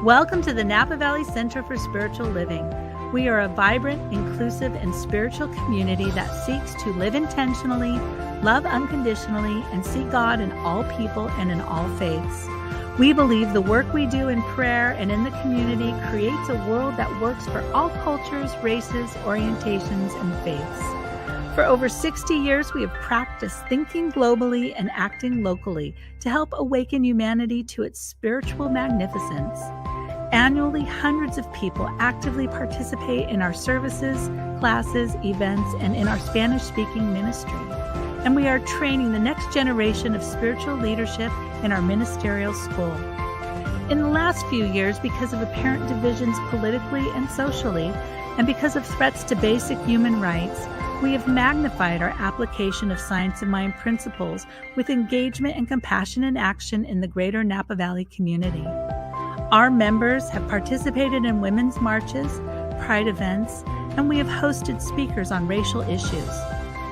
Welcome to the Napa Valley Center for Spiritual Living. We are a vibrant, inclusive, and spiritual community that seeks to live intentionally, love unconditionally, and see God in all people and in all faiths. We believe the work we do in prayer and in the community creates a world that works for all cultures, races, orientations, and faiths. For over 60 years, we have practiced thinking globally and acting locally to help awaken humanity to its spiritual magnificence. Annually, hundreds of people actively participate in our services, classes, events, and in our Spanish-speaking ministry. And we are training the next generation of spiritual leadership in our ministerial school. In the last few years, because of apparent divisions politically and socially, and because of threats to basic human rights, we have magnified our application of Science of Mind principles with engagement and compassionate action in the greater Napa Valley community. Our members have participated in women's marches, pride events, and we have hosted speakers on racial issues.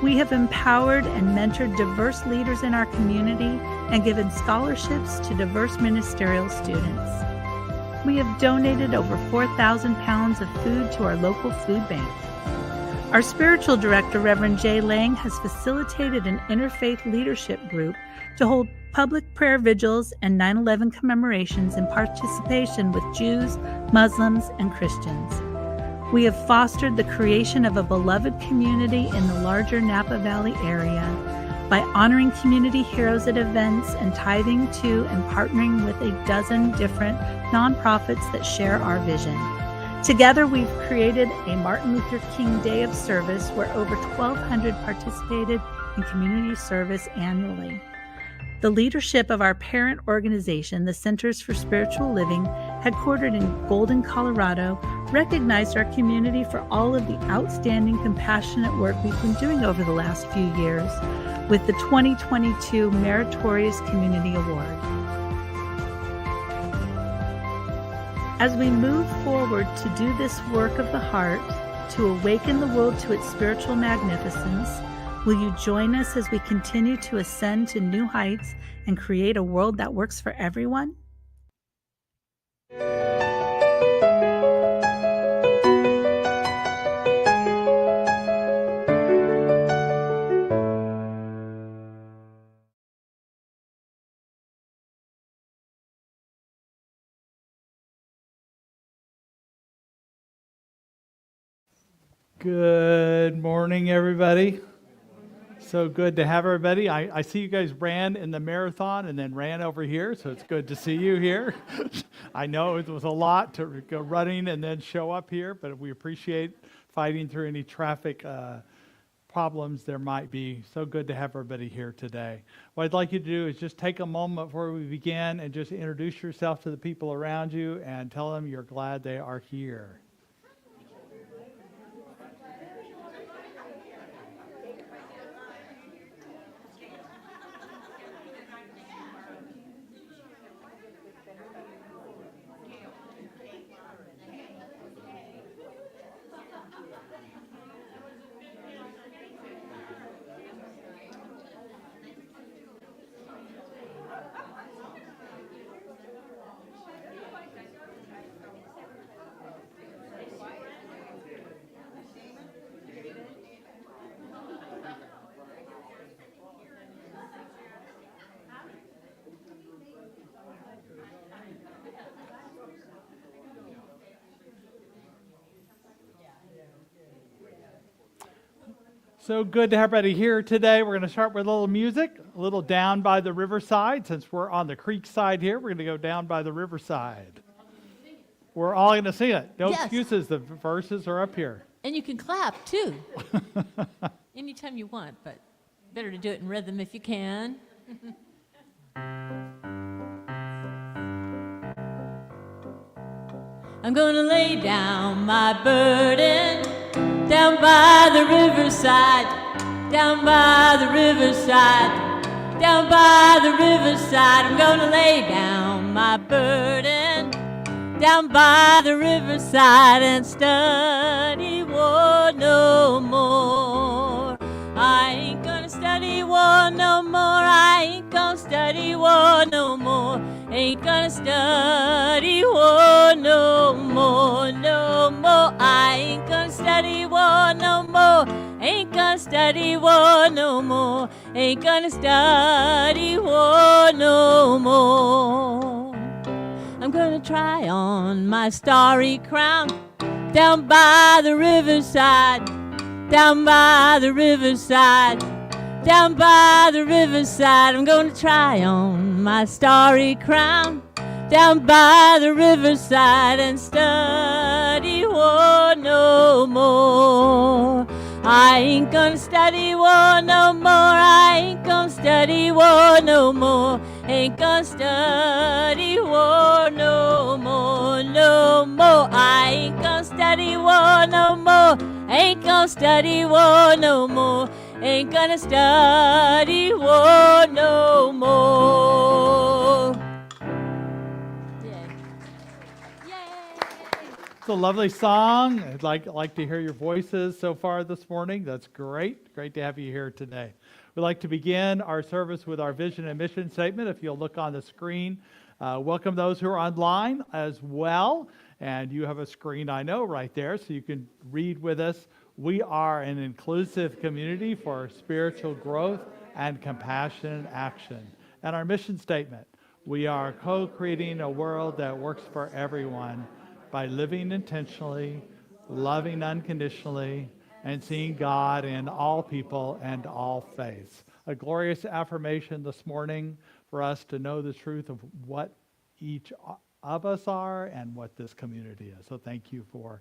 We have empowered and mentored diverse leaders in our community and given scholarships to diverse ministerial students. We have donated over 4,000 pounds of food to our local food bank. Our spiritual director, Reverend Jay Lang, has facilitated an interfaith leadership group to hold public prayer vigils and 9/11 commemorations in participation with Jews, Muslims, and Christians. We have fostered the creation of a beloved community in the larger Napa Valley area by honoring community heroes at events and tithing to and partnering with a dozen different nonprofits that share our vision. Together, we've created a Martin Luther King Day of Service where over 1,200 participated in community service annually. The leadership of our parent organization, the Centers for Spiritual Living, headquartered in Golden, Colorado, recognized our community for all of the outstanding, compassionate work we've been doing over the last few years with the 2022 Meritorious Community Award. As we move forward to do this work of the heart, to awaken the world to its spiritual magnificence, will you join us as we continue to ascend to new heights and create a world that works for everyone? Good morning, everybody. So good to have everybody. I see you guys ran in the marathon and then ran over here, so it's good to see you here. I know it was a lot to go running and then show up here, but we appreciate fighting through any traffic problems there might be. So good to have everybody here today. What I'd like you to do is just take a moment before we begin and just introduce yourself to the people around you and tell them you're glad they are here. So good to have everybody here today. We're going to start with a little music, a little Down by the Riverside. Since we're on the creek side here, we're going to go down by the riverside. We're all going to sing it. No excuses. The verses are up here. And you can clap, too. Anytime you want, but better to do it in rhythm if you can. I'm going to lay down my burden down by the riverside, down by the riverside, down by the riverside. I'm gonna lay down my burden down by the riverside and study war no more. I ain't gonna study war no more. I ain't gonna study war no more. Ain't gonna study war study war no more. Ain't gonna study war no more. Ain't gonna study war no more. I'm gonna try on my starry crown down by the riverside, down by the riverside, down by the riverside. I'm gonna try on my starry crown down by the riverside and study war no more. I ain't gonna study war no more. I ain't gonna study war no more. Ain't gonna study war no more, no more. I ain't gonna study war no more. Ain't gonna study war no more. Ain't gonna study war no more. It's a lovely song. I'd like to hear your voices so far this morning. That's great. Great to have you here today. We'd like to begin our service with our vision and mission statement. If you'll look on the screen, welcome those who are online as well. And you have a screen, I know, right there, so you can read with us. We are an inclusive community for spiritual growth and compassionate action. And our mission statement, we are co-creating a world that works for everyone by living intentionally, loving unconditionally, and seeing God in all people and all faiths. A glorious affirmation this morning for us to know the truth of what each of us are and what this community is. So thank you for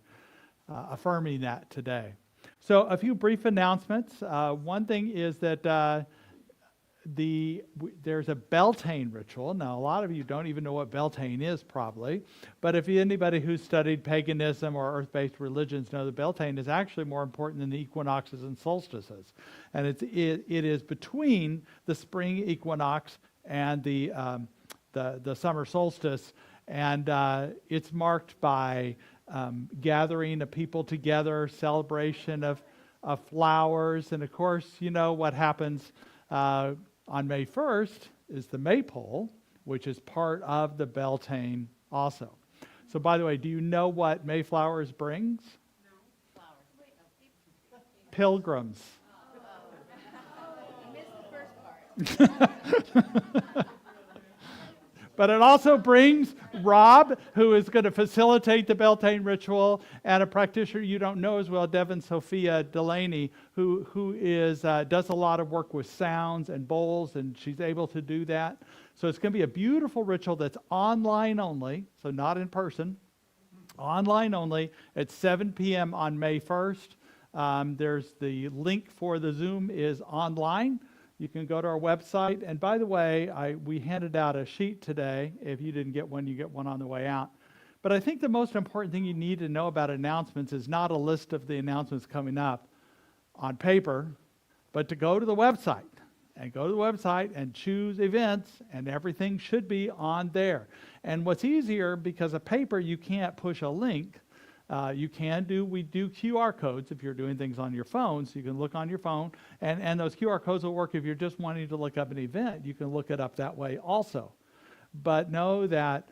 affirming that today. So a few brief announcements. One thing is that there's a Beltane ritual. Now, a lot of you don't even know what Beltane is, probably. But if anybody who's studied paganism or earth-based religions know that Beltane is actually more important than the equinoxes and solstices. And it is between the spring equinox and the summer solstice. And it's marked by gathering of people together, celebration of flowers. And, of course, you know what happens on May 1st is the maypole, which is part of the Beltane also. So, by the way, do you know what Mayflowers brings? No. Pilgrims. You missed the first part. But it also brings Rob, who is going to facilitate the Beltane ritual, and a practitioner you don't know as well, Devin Sophia Delaney, who does a lot of work with sounds and bowls, and she's able to do that. So it's going to be a beautiful ritual that's online only, so not in person, online only, at 7 p.m. on May 1st. There's the link for the Zoom is online. You can go to our website. And by the way, we handed out a sheet today. If you didn't get one, you get one on the way out. But I think the most important thing you need to know about announcements is not a list of the announcements coming up on paper, but to go to the website. And go to the website and choose events, and everything should be on there. And what's easier, because of paper, you can't push a link. We do QR codes if you're doing things on your phone, so you can look on your phone, and those QR codes will work if you're just wanting to look up an event. You can look it up that way also. But know that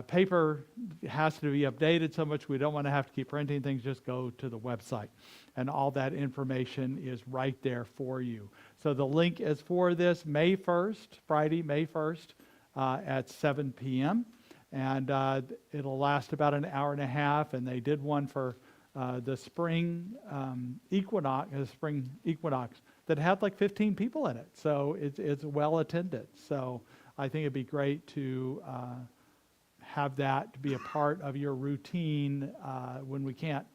paper has to be updated so much we don't want to have to keep printing things. Just go to the website, and all that information is right there for you. So the link is for this May 1st, Friday, May 1st, at 7 p.m., and it'll last about an hour and a half. And they did one for the spring equinox that had like 15 people in it. So it's well attended. So I think it'd be great to have that to be a part of your routine when we can't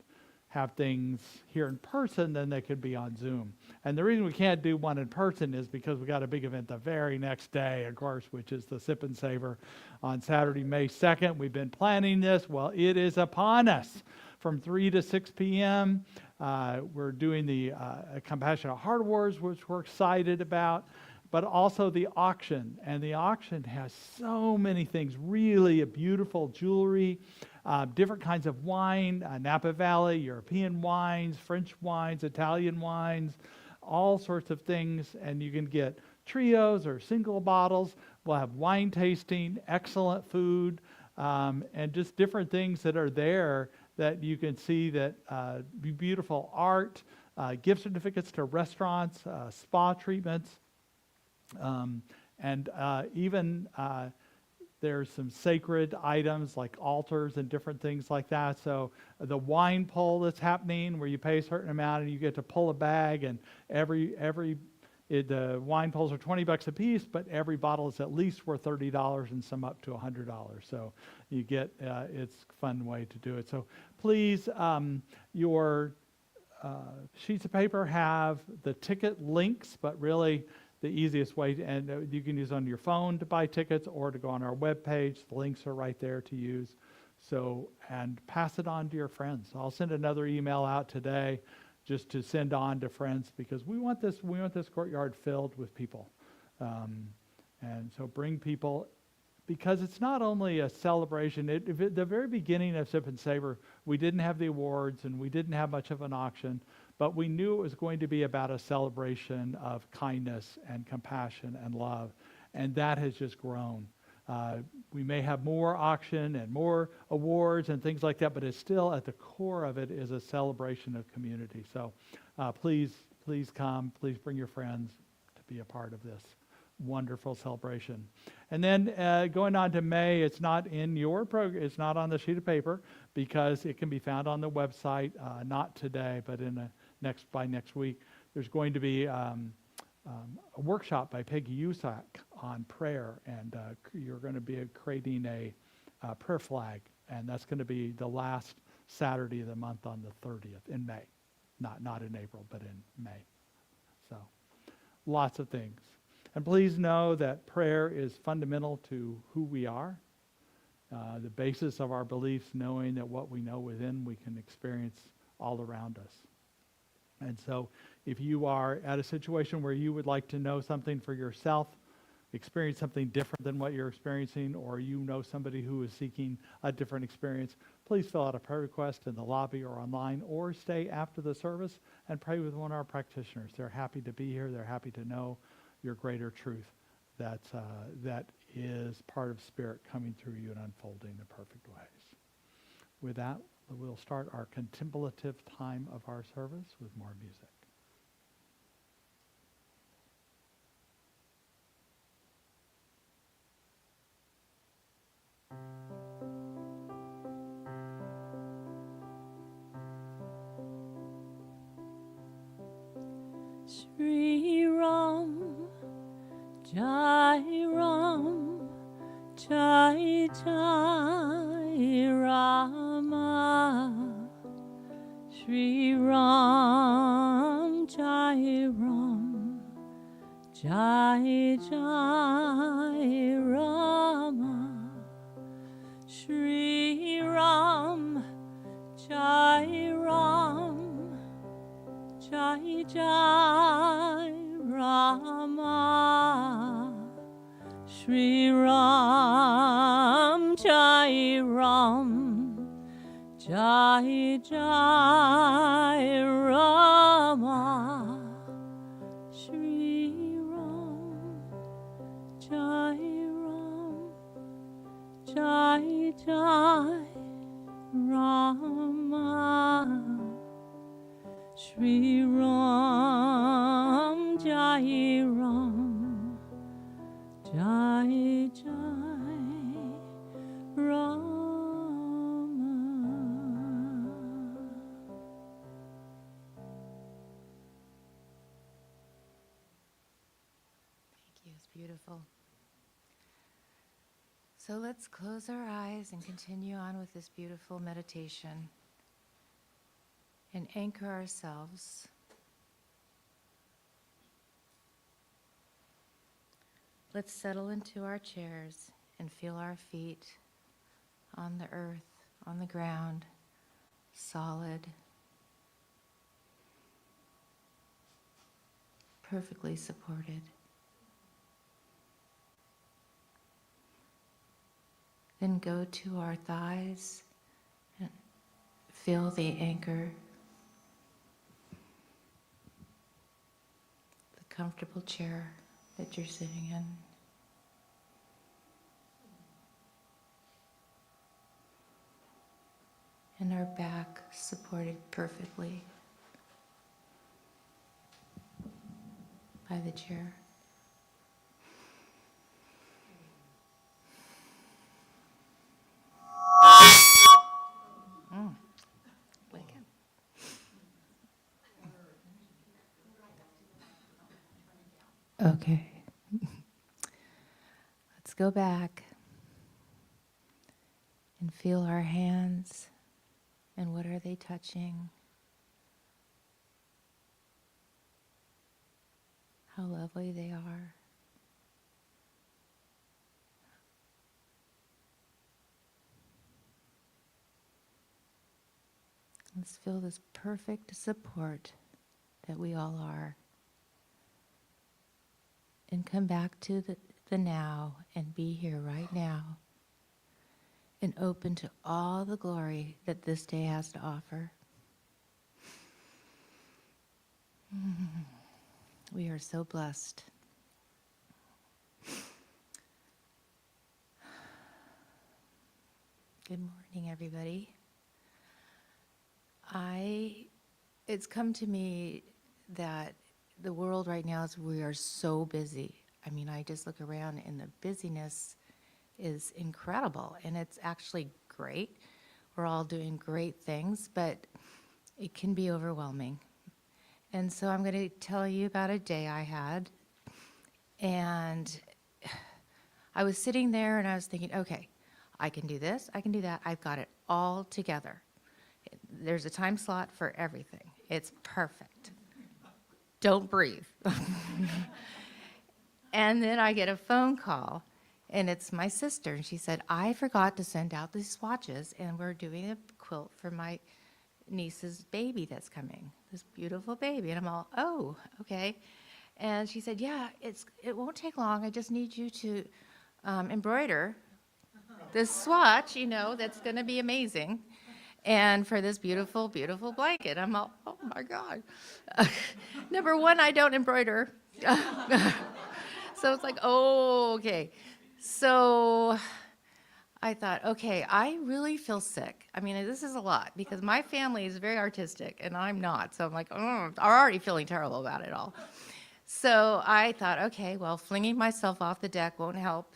have things here in person, then they could be on Zoom. And the reason we can't do one in person is because we got a big event the very next day, of course, which is the Sip and Savor on Saturday, May 2nd. We've been planning this. Well, it is upon us from 3 to 6 p.m. We're doing the Compassionate Heart Awards, which we're excited about, but also the auction. And the auction has so many things, really a beautiful jewelry, different kinds of wine, Napa Valley, European wines, French wines, Italian wines, all sorts of things. And you can get trios or single bottles. We'll have wine tasting, excellent food, and just different things that are there that you can see that beautiful art, gift certificates to restaurants, spa treatments, and even there's some sacred items like altars and different things like that. So the wine pull that's happening, where you pay a certain amount and you get to pull a bag, and the wine pulls are $20 a piece, but every bottle is at least worth $30 and some up to $100. So you get it's a fun way to do it. So please, your sheets of paper have the ticket links, but really the easiest way, and you can use on your phone to buy tickets or to go on our webpage. The links are right there to use. So, and pass it on to your friends. I'll send another email out today just to send on to friends, because we want this courtyard filled with people. And so bring people, because it's not only a celebration. At the very beginning of Sip and Savor, we didn't have the awards and we didn't have much of an auction, but we knew it was going to be about a celebration of kindness and compassion and love, and that has just grown. We may have more auction and more awards and things like that, but it's still at the core of it is a celebration of community. So please come, please bring your friends to be a part of this wonderful celebration. And then going on to May, it's not in your program, it's not on the sheet of paper, because it can be found on the website, not today, but by next week. There's going to be a workshop by Peggy Usack on prayer, and you're going to be creating a prayer flag, and that's going to be the last Saturday of the month on the 30th in May, not in April, but in May. So lots of things. And please know that prayer is fundamental to who we are, the basis of our beliefs, knowing that what we know within we can experience all around us. And so if you are at a situation where you would like to know something for yourself, experience something different than what you're experiencing, or you know somebody who is seeking a different experience, please fill out a prayer request in the lobby or online, or stay after the service and pray with one of our practitioners. They're happy to be here. They're happy to know your greater truth that is part of Spirit coming through you and unfolding in perfect ways. With that, we'll start our contemplative time of our service with more music. Shri Ram, Jai Ram, Jai Jai Rama. Shri Ram, Jai Ram, Jai Jai Rama. Shri Ram, Jai Ram, Jai Jai Rama. Shri Ram, Jai Ram, Jai Jai Rama. Shri Ram, Jai Ram, Jai Jai Rama. Shri Ram, Jai Ram, Jai Jai Rama. Thank you. It's beautiful. So let's close our eyes and continue on with this beautiful meditation and anchor ourselves. Let's settle into our chairs and feel our feet on the earth, on the ground, solid, perfectly supported. Then go to our thighs and feel the anchor, the comfortable chair that you're sitting in. and our back supported perfectly by the chair. Lincoln. Okay. Let's go back and feel our hands, and what are they touching? How lovely they are. Let's feel this perfect support that we all are. And come back to the now and be here right now and open to all the glory that this day has to offer. We are so blessed. Good morning, everybody. It's come to me that the world right now we are so busy. I mean, I just look around and the busyness is incredible, and it's actually great. We're all doing great things, but it can be overwhelming. And so I'm going to tell you about a day I had, and I was sitting there and I was thinking, okay, I can do this, I can do that, I've got it all together. There's a time slot for everything. It's perfect. Don't breathe. And then I get a phone call, and it's my sister, and she said, I forgot to send out these swatches, and we're doing a quilt for my niece's baby that's coming, this beautiful baby. And I'm all, oh, okay. And she said, yeah, it won't take long. I just need you to embroider this swatch, that's going to be amazing. And for this beautiful, beautiful blanket. I'm all, oh my God. Number one, I don't embroider. So it's like, oh, okay. So I thought, okay, I really feel sick. I mean, this is a lot because my family is very artistic and I'm not. So I'm like, oh, I'm already feeling terrible about it all. So I thought, okay, well, flinging myself off the deck won't help.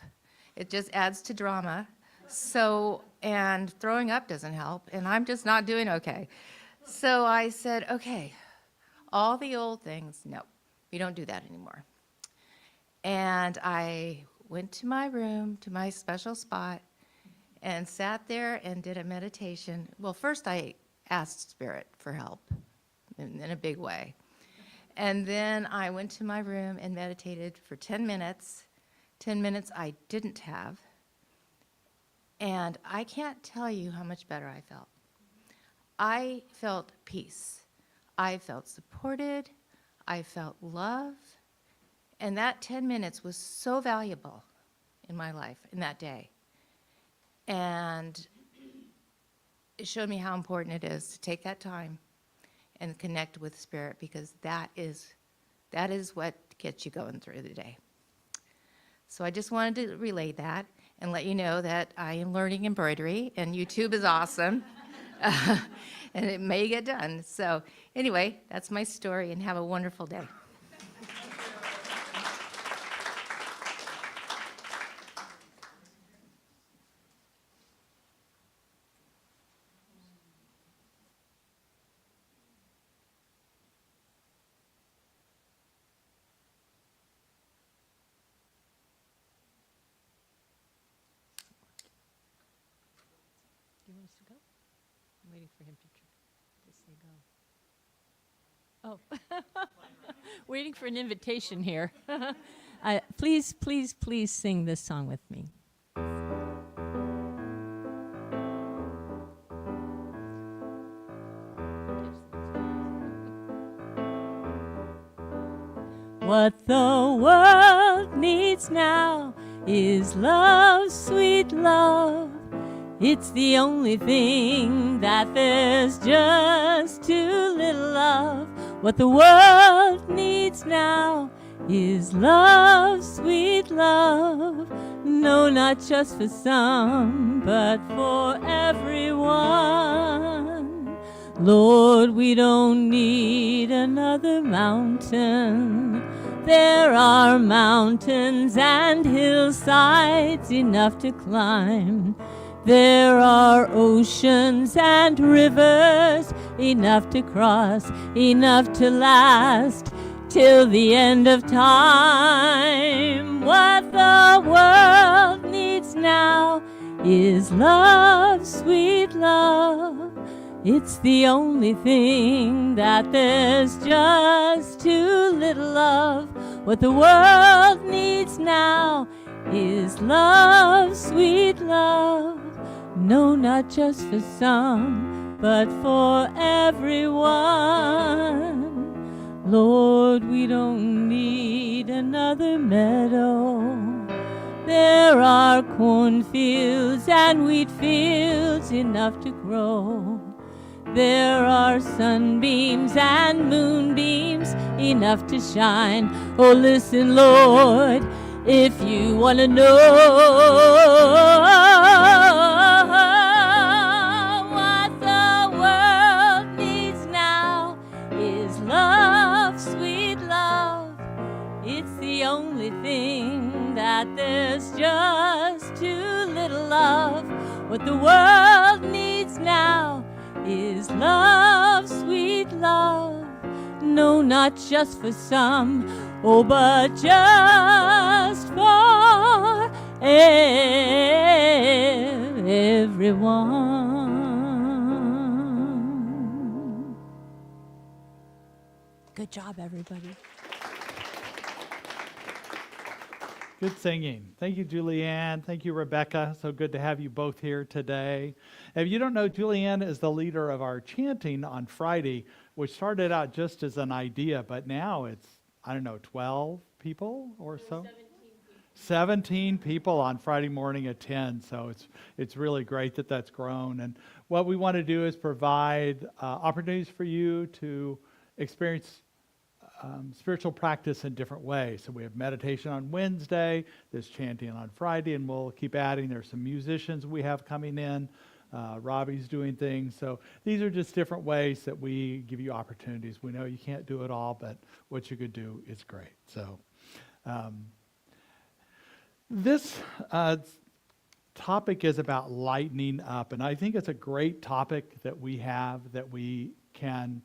It just adds to drama. So, and throwing up doesn't help, and I'm just not doing okay. So I said, okay, all the old things, no, we don't do that anymore. And I went to my room, to my special spot, and sat there and did a meditation. Well, first I asked Spirit for help in a big way. And then I went to my room and meditated for 10 minutes. 10 minutes I didn't have. And I can't tell you how much better I felt. I felt peace. I felt supported. I felt love. And that 10 minutes was so valuable in my life in that day. And it showed me how important it is to take that time and connect with Spirit, because that is what gets you going through the day. So I just wanted to relay that and let you know that I am learning embroidery, and YouTube is awesome, and it may get done. So anyway, that's my story, and have a wonderful day. You want us to go? I'm waiting for him to say go. Oh, waiting for an invitation here. Please, please, please sing this song with me. What the world needs now is love, sweet love. It's the only thing that there's just too little of. What the world needs now is love, sweet love. No, not just for some, but for everyone. Lord, we don't need another mountain. There are mountains and hillsides enough to climb. There are oceans and rivers enough to cross, enough to last till the end of time. What the world needs now is love, sweet love. It's the only thing that there's just too little of. What the world needs now is love, sweet love. No, not just for some, but for everyone. Lord, we don't need another meadow. There are cornfields and wheat fields enough to grow. There are sunbeams and moonbeams enough to shine. Oh, listen, Lord, if you want to know what the world needs now is love, sweet love. It's the only thing that there's just too little of. What the world needs now is love, sweet love. No, not just for some, oh, but just for everyone. Good job, everybody. Good singing. Thank you, Julianne. Thank you, Rebecca. So good to have you both here today. If you don't know, Julianne is the leader of our chanting on Friday, which started out just as an idea, but now it's, 12 people or so? 17 people on Friday morning at 10. So it's really great that that's grown. And what we want to do is provide opportunities for you to experience spiritual practice in different ways. So we have meditation on Wednesday, there's chanting on Friday, and we'll keep adding. There's some musicians we have coming in. Robbie's doing things. So these are just different ways that we give you opportunities. We know you can't do it all, but what you could do is great. So this topic is about lightening up, and I think it's a great topic that we have, that we can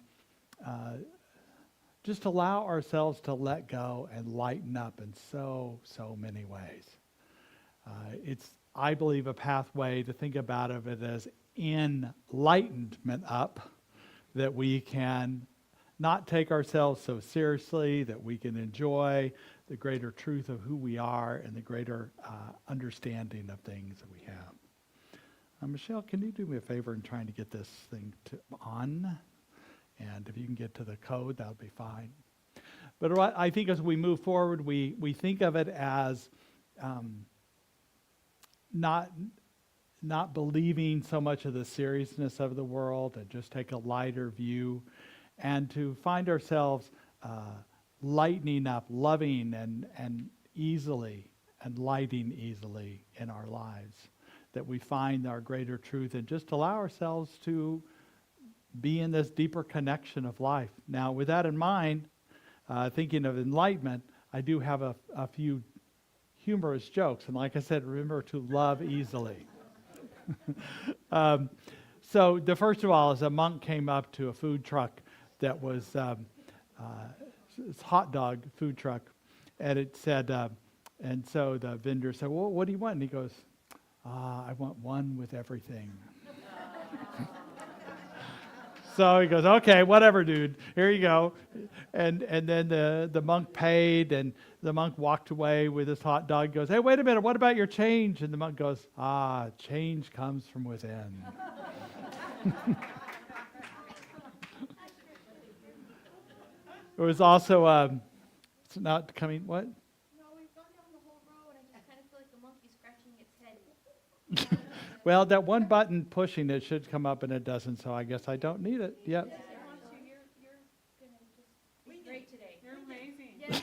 just allow ourselves to let go and lighten up in so many ways. It's, I believe, a pathway to think about it as enlightenment up, that we can not take ourselves so seriously, that we can enjoy the greater truth of who we are and the greater understanding of things that we have. Michelle, can you do me a favor in trying to get this thing on? And if you can get to the code, that would be fine. But what I think as we move forward, we think of it as not believing so much of the seriousness of the world, and just take a lighter view, and to find ourselves lightening up, loving and easily, and lighting easily in our lives. That we find our greater truth and just allow ourselves to be in this deeper connection of life. Now, with that in mind, thinking of enlightenment, I do have a few humorous jokes. And like I said, remember to love easily. So the first of all is a monk came up to a food truck that was it's hot dog food truck. And it said, and so the vendor said, well, what do you want? And he goes, I want one with everything. So he goes, okay, whatever, dude. Here you go. And then the monk paid, and the monk walked away with his hot dog. He goes, hey, wait a minute, what about your change? And the monk goes, change comes from within. It was also, it's not coming, what? No, we've gone down the whole road. I just kind of feel like the monkey's scratching its head. Well, that one button pushing it should come up, and it doesn't, so I guess I don't need it yet. Yes, I want to. You're going to just be great today. You're amazing. Yes.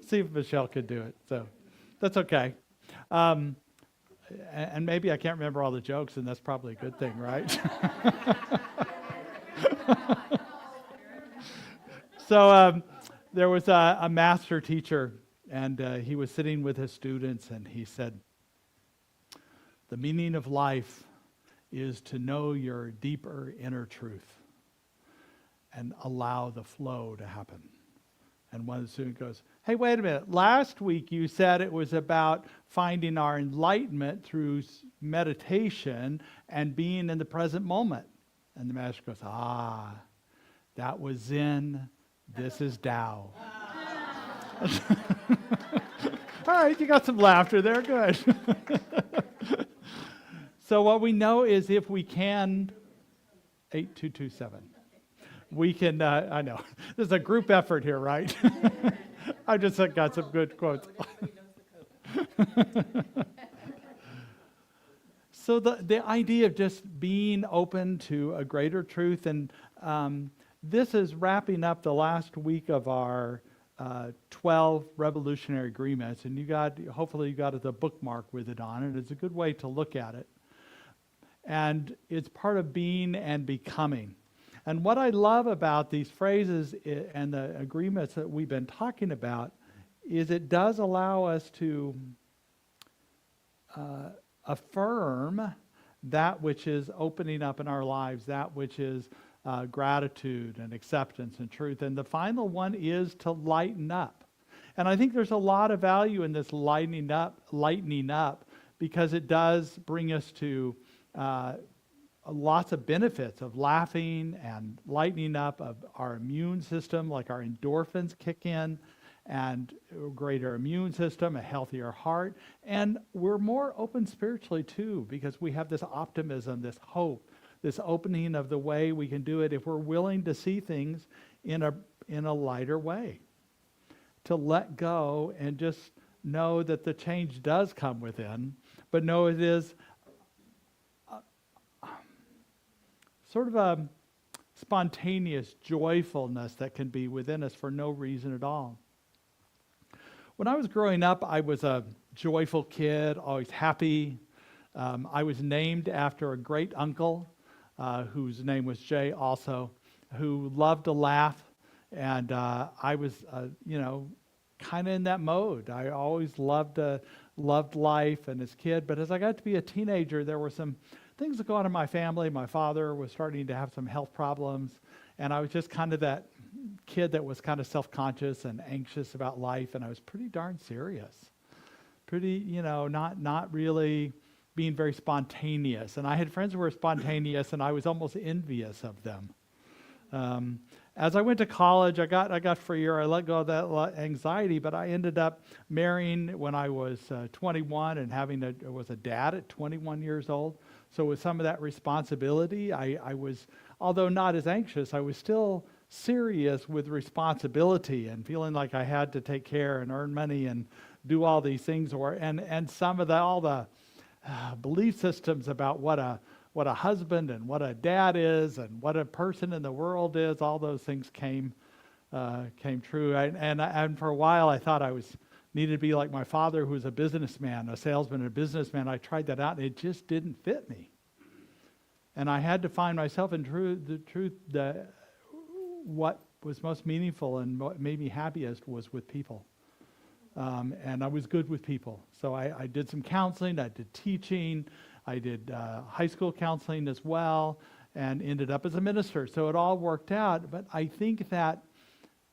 See if Michelle could do it. So that's okay. and maybe I can't remember all the jokes, and that's probably a good thing, right? So there was a master teacher, and he was sitting with his students, and he said, "The meaning of life is to know your deeper inner truth and allow the flow to happen." And one of the students goes, "Hey, wait a minute. Last week you said it was about finding our enlightenment through meditation and being in the present moment." And the master goes, that was Zen. This is Tao. All right, you got some laughter there. Good. So what we know is if we can, 8227. We can, I know, this is a group effort here, right? I just got some good quotes. So the idea of just being open to a greater truth, and this is wrapping up the last week of our 12 revolutionary agreements, and hopefully you got it, a bookmark with it on it. It's a good way to look at it. And it's part of being and becoming. And what I love about these phrases and the agreements that we've been talking about is it does allow us to affirm that which is opening up in our lives, that which is gratitude and acceptance and truth. And the final one is to lighten up. And I think there's a lot of value in this lightening up, because it does bring us to lots of benefits of laughing and lightening up of our immune system, like our endorphins kick in, and a greater immune system, a healthier heart. And we're more open spiritually too, because we have this optimism, this hope, this opening of the way we can do it if we're willing to see things in a lighter way. To let go and just know that the change does come within, but know it is sort of a spontaneous joyfulness that can be within us for no reason at all. When I was growing up, I was a joyful kid, always happy. I was named after a great uncle, whose name was Jay also, who loved to laugh. And I was, kind of in that mode. I always loved life and as a kid. But as I got to be a teenager, there were some things that go on in my family. My father was starting to have some health problems, and I was just kind of that kid that was kind of self-conscious and anxious about life, and I was pretty darn serious. Pretty, not really being very spontaneous. And I had friends who were spontaneous, and I was almost envious of them. As I went to college, I got freer. I let go of that anxiety, but I ended up marrying when I was 21 and was a dad at 21 years old. So with some of that responsibility, I was, although not as anxious, I was still serious with responsibility and feeling like I had to take care and earn money and do all these things, and some of all the belief systems about what a husband and what a dad is and what a person in the world is. All those things came true. And for a while, I thought I needed to be like my father, who was a businessman, a salesman, and a businessman. I tried that out, and it just didn't fit me. And I had to find myself in the truth that what was most meaningful and what made me happiest was with people. And I was good with people. So I did some counseling, I did teaching, I did high school counseling as well, and ended up as a minister. So it all worked out. But I think that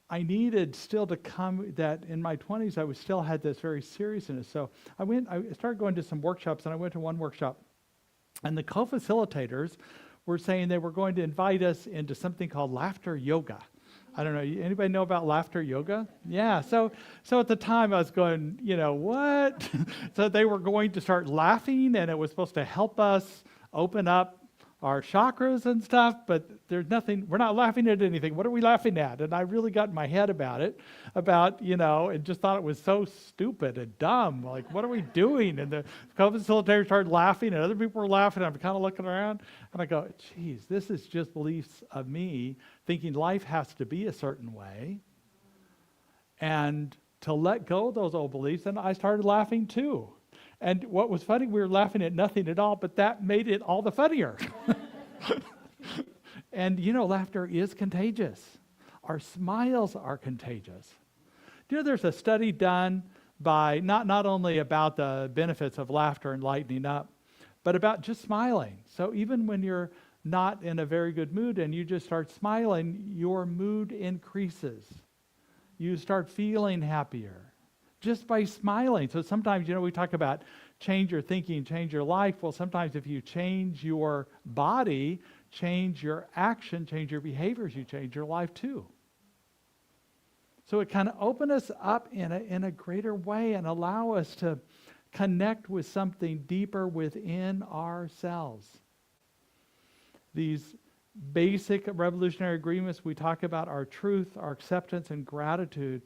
I needed still to come, that in my 20s, I still had this very seriousness. So I started going to some workshops, and I went to one workshop. And the co-facilitators were saying they were going to invite us into something called laughter yoga. I don't know, anybody know about laughter yoga? Yeah, so at the time I was going, what? So they were going to start laughing, and it was supposed to help us open up our chakras and stuff, but there's nothing, we're not laughing at anything. What are we laughing at? And I really got in my head about it, and just thought it was so stupid and dumb. Like, what are we doing? And the co-facilitator started laughing, and other people were laughing. I'm kind of looking around, and I go, geez, this is just beliefs of me thinking life has to be a certain way. And to let go of those old beliefs, and I started laughing too. And what was funny, we were laughing at nothing at all, but that made it all the funnier. And laughter is contagious. Our smiles are contagious. There's a study done by not only about the benefits of laughter and lightening up, but about just smiling. So even when you're not in a very good mood and you just start smiling, your mood increases. You start feeling happier just by smiling. So sometimes, we talk about change your thinking, change your life. Well, sometimes if you change your body, change your action, change your behaviors, you change your life too. So it kind of opens us up in a greater way and allow us to connect with something deeper within ourselves. These basic revolutionary agreements we talk about are truth, our acceptance, and gratitude.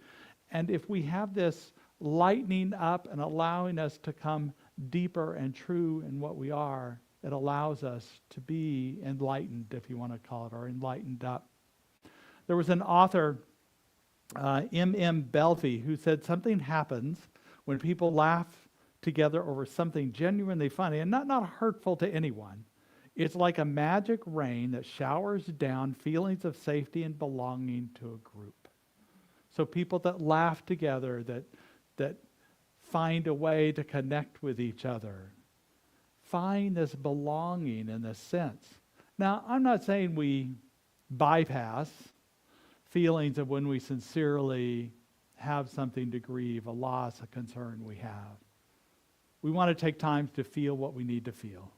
And if we have this lightening up and allowing us to come deeper and true in what we are, it allows us to be enlightened, if you want to call it, or enlightened up. There was an author, M.M. Belvey, who said something happens when people laugh together over something genuinely funny and not hurtful to anyone. It's like a magic rain that showers down feelings of safety and belonging to a group. So people that laugh together, that find a way to connect with each other, find this belonging in this sense. Now, I'm not saying we bypass feelings of when we sincerely have something to grieve, a loss, a concern we have. We want to take time to feel what we need to feel.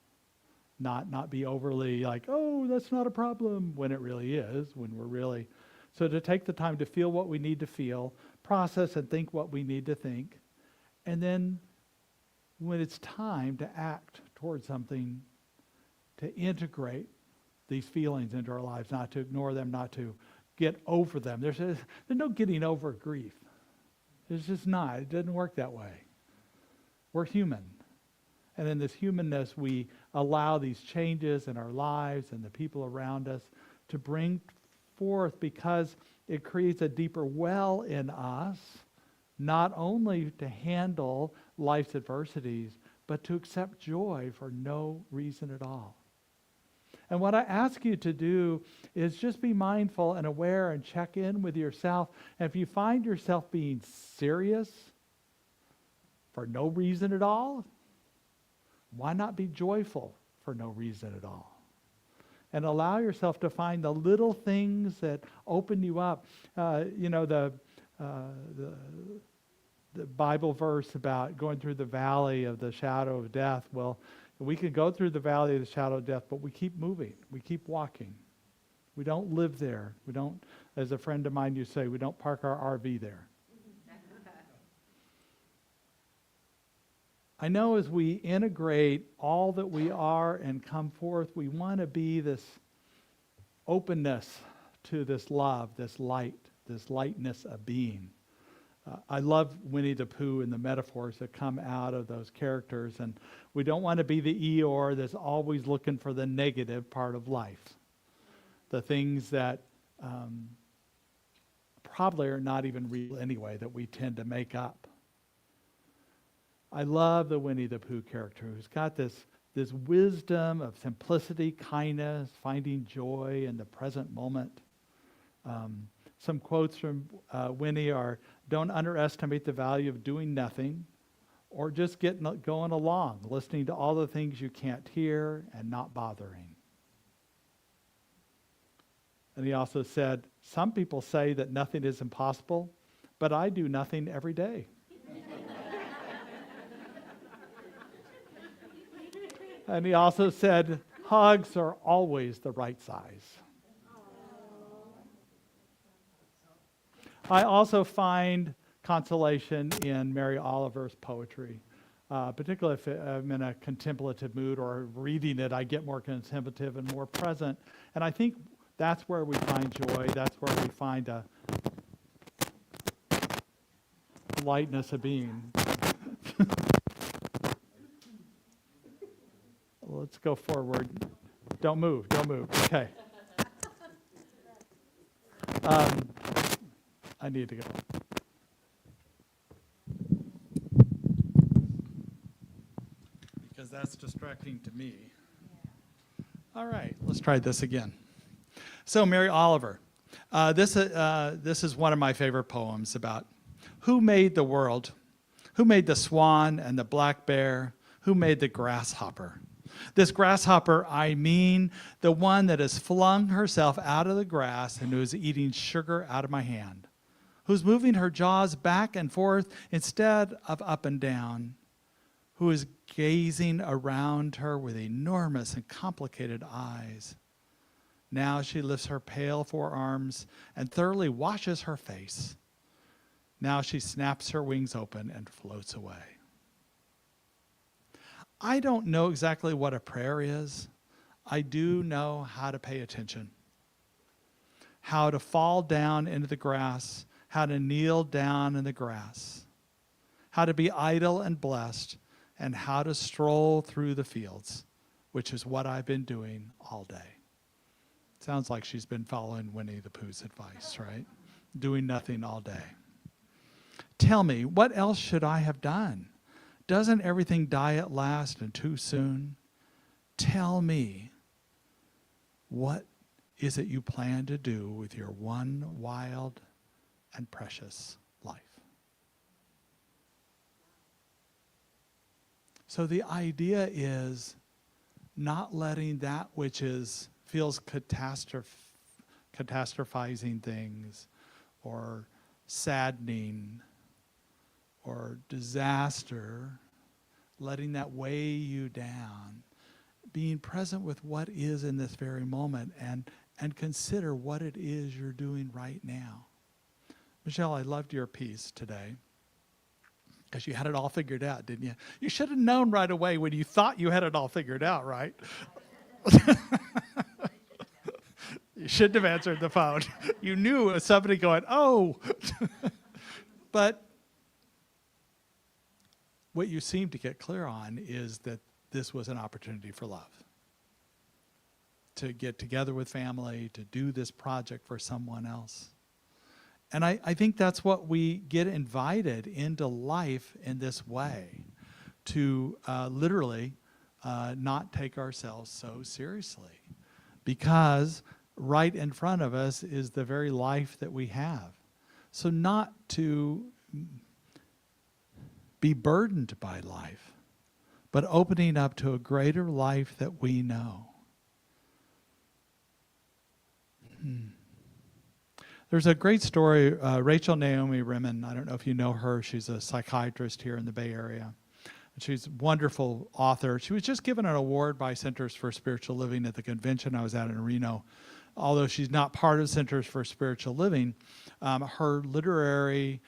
Not be overly like, oh, that's not a problem, when it really is, when we're really... So to take the time to feel what we need to feel, process and think what we need to think, and then when it's time to act towards something, to integrate these feelings into our lives, not to ignore them, not to get over them. There's no getting over grief. It's just not. It doesn't work that way. We're human. And in this humanness, we allow these changes in our lives and the people around us to bring forth, because it creates a deeper well in us, not only to handle life's adversities, but to accept joy for no reason at all. And what I ask you to do is just be mindful and aware and check in with yourself. And if you find yourself being serious for no reason at all, why not be joyful for no reason at all? And allow yourself to find the little things that open you up. The Bible verse about going through the valley of the shadow of death. Well, we can go through the valley of the shadow of death, but we keep moving. We keep walking. We don't live there. We don't, as a friend of mine used to say, we don't park our RV there. I know as we integrate all that we are and come forth, we want to be this openness to this love, this light, this lightness of being. I love Winnie the Pooh and the metaphors that come out of those characters, and we don't want to be the Eeyore that's always looking for the negative part of life. The things that probably are not even real anyway, that we tend to make up. I love the Winnie the Pooh character who's got this wisdom of simplicity, kindness, finding joy in the present moment. Some quotes from Winnie are, don't underestimate the value of doing nothing or just going along, listening to all the things you can't hear and not bothering. And he also said, some people say that nothing is impossible, but I do nothing every day. And he also said, hugs are always the right size. I also find consolation in Mary Oliver's poetry, particularly if I'm in a contemplative mood or reading it, I get more contemplative and more present. And I think that's where we find joy. That's where we find a lightness of being. Let's go forward. Don't move. Okay. I need to go. that's distracting to me. All right, let's try this again. So Mary Oliver, this is one of my favorite poems about who made the world, who made the swan and the black bear, who made the grasshopper. This grasshopper, I mean the one that has flung herself out of the grass and who is eating sugar out of my hand, who's moving her jaws back and forth instead of up and down, who is gazing around her with enormous and complicated eyes. Now she lifts her pale forearms and thoroughly washes her face. Now she snaps her wings open and floats away. I don't know exactly what a prayer is. I do know how to pay attention, how to fall down into the grass, how to kneel down in the grass, how to be idle and blessed, and how to stroll through the fields, which is what I've been doing all day. Sounds like she's been following Winnie the Pooh's advice, right? Doing nothing all day. Tell me, what else should I have done? Doesn't everything die at last and too soon? Tell me, what is it you plan to do with your one wild and precious life? So the idea is not letting that which feels catastrophizing things or saddening or disaster, letting that weigh you down, being present with what is in this very moment and consider what it is you're doing right now. Michelle, I loved your piece today because you had it all figured out, didn't you? You should have known right away when you thought you had it all figured out, right? You shouldn't have answered the phone. You knew it was somebody going, oh. But what you seem to get clear on is that this was an opportunity for love. To get together with family, to do this project for someone else. And I think that's what we get invited into life in this way, to literally not take ourselves so seriously. Because right in front of us is the very life that we have. So not to be burdened by life, but opening up to a greater life that we know. There's a great story, Rachel Naomi Remen, I don't know if you know her, she's a psychiatrist here in the Bay Area. She's a wonderful author. She was just given an award by Centers for Spiritual Living at the convention I was at in Reno. Although she's not part of Centers for Spiritual Living, her literary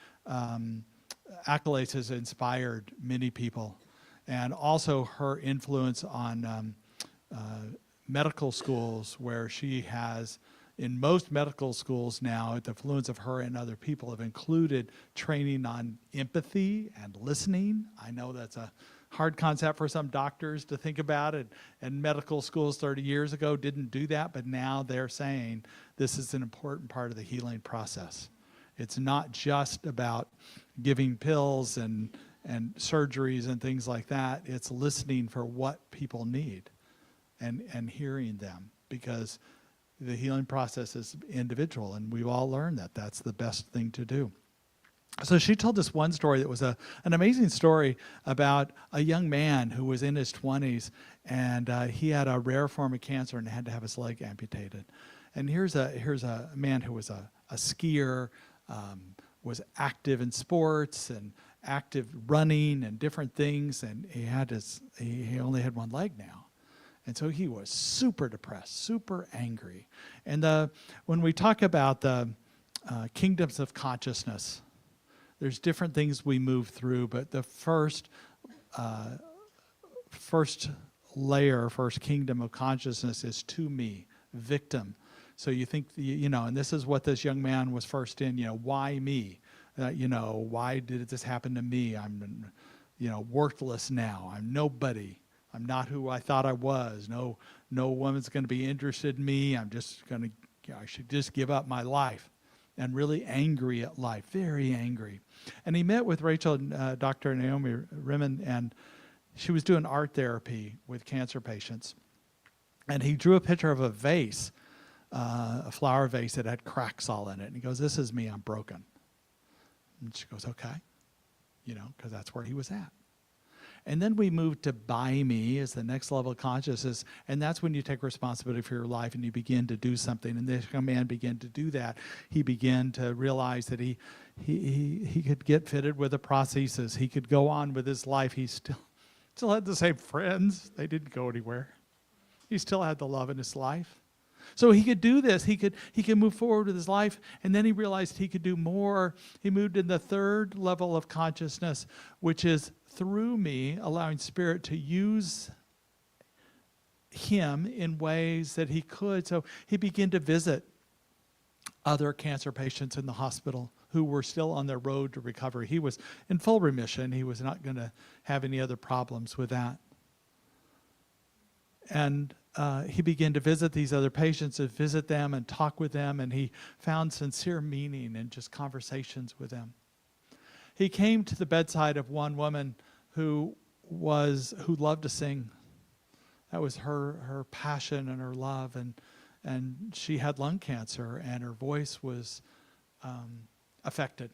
accolades has inspired many people. And also her influence on medical schools, where she has, in most medical schools now, the influence of her and other people have included training on empathy and listening. I know that's a hard concept for some doctors to think about it, and medical schools 30 years ago didn't do that, but now they're saying this is an important part of the healing process. It's not just about giving pills and surgeries and things like that. It's listening for what people need and hearing them, because the healing process is individual, and we've all learned that that's the best thing to do. So she told this one story that was an amazing story about a young man who was in his 20s, and he had a rare form of cancer and had to have his leg amputated. And here's a man who was a skier, was active in sports and active running and different things, and he only had one leg now. And so he was super depressed, super angry. And when we talk about the kingdoms of consciousness, there's different things we move through, but the first layer, first kingdom of consciousness is to me, victim. So you think, and this is what this young man was first in, why me? Why did this happen to me? I'm, worthless now. I'm nobody. I'm not who I thought I was. No woman's going to be interested in me. I should just give up my life. And really angry at life, very angry. And he met with Rachel and Dr. Naomi Remen, and she was doing art therapy with cancer patients. And he drew a picture of a vase, a flower vase that had cracks all in it. And he goes, "This is me, I'm broken." And she goes, "Okay," because that's where he was at. And then we moved to by me as the next level of consciousness. And that's when you take responsibility for your life and you begin to do something. And this young man began to do that. He began to realize that he could get fitted with a prosthesis. He could go on with his life. He still had the same friends. They didn't go anywhere. He still had the love in his life. So he could do this. He could move forward with his life. And then he realized he could do more. He moved in the third level of consciousness, which is through me, allowing Spirit to use him in ways that he could. So he began to visit other cancer patients in the hospital who were still on their road to recovery. He was in full remission. He was not going to have any other problems with that. And he began to visit these other patients and visit them and talk with them, and he found sincere meaning in just conversations with them. He came to the bedside of one woman who loved to sing. That was her passion and her love, and she had lung cancer, and her voice was affected.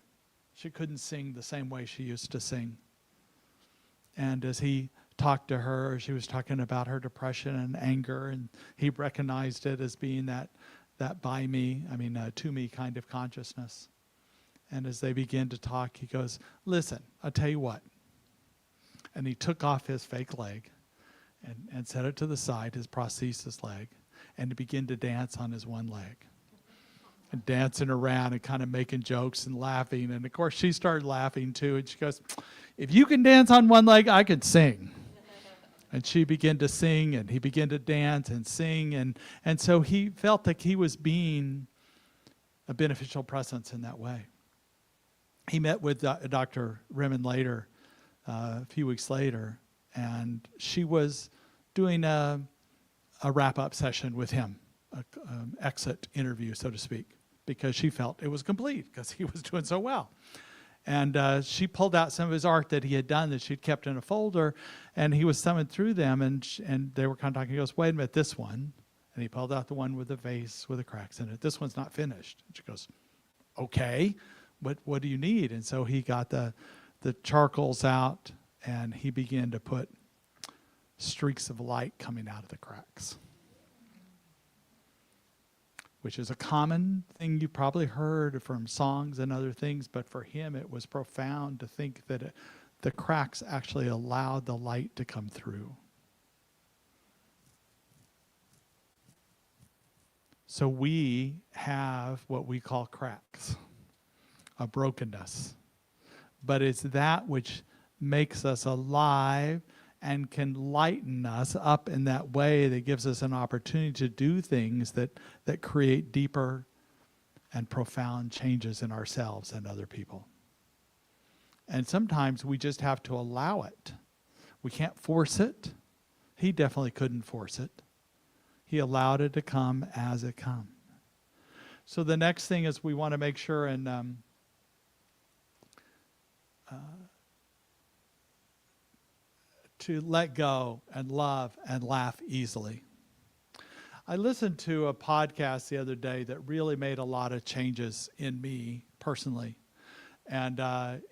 She couldn't sing the same way she used to sing. And as he talked to her, she was talking about her depression and anger, and he recognized it as being that by me, to me kind of consciousness. And as they began to talk, he goes, "Listen, I'll tell you what." And he took off his fake leg and set it to the side, his prosthesis leg, and he began to dance on his one leg. And dancing around and kind of making jokes and laughing. And of course, she started laughing too. And she goes, "If you can dance on one leg, I can sing." And she began to sing, and he began to dance and sing. And so he felt like he was being a beneficial presence in that way. He met with Dr. Rimmon later, a few weeks later, and she was doing a wrap-up session with him, an exit interview, so to speak, because she felt it was complete because he was doing so well. And she pulled out some of his art that he had done that she'd kept in a folder, and he was thumbing through them, and they were kind of talking. He goes, "Wait a minute, this one." And he pulled out the one with the vase with the cracks in it. "This one's not finished." And she goes, "Okay, what do you need?" And so he got the charcoals out, and he began to put streaks of light coming out of the cracks, which is a common thing you probably heard from songs and other things, but for him it was profound to think that the cracks actually allowed the light to come through. So we have what we call cracks, a brokenness, but it's that which makes us alive and can lighten us up in that way that gives us an opportunity to do things that create deeper and profound changes in ourselves and other people. And sometimes we just have to allow it. We can't force it. He definitely couldn't force it. He allowed it to come as it come. So the next thing is we want to make sure and to let go and love and laugh easily. I listened to a podcast the other day that really made a lot of changes in me personally. And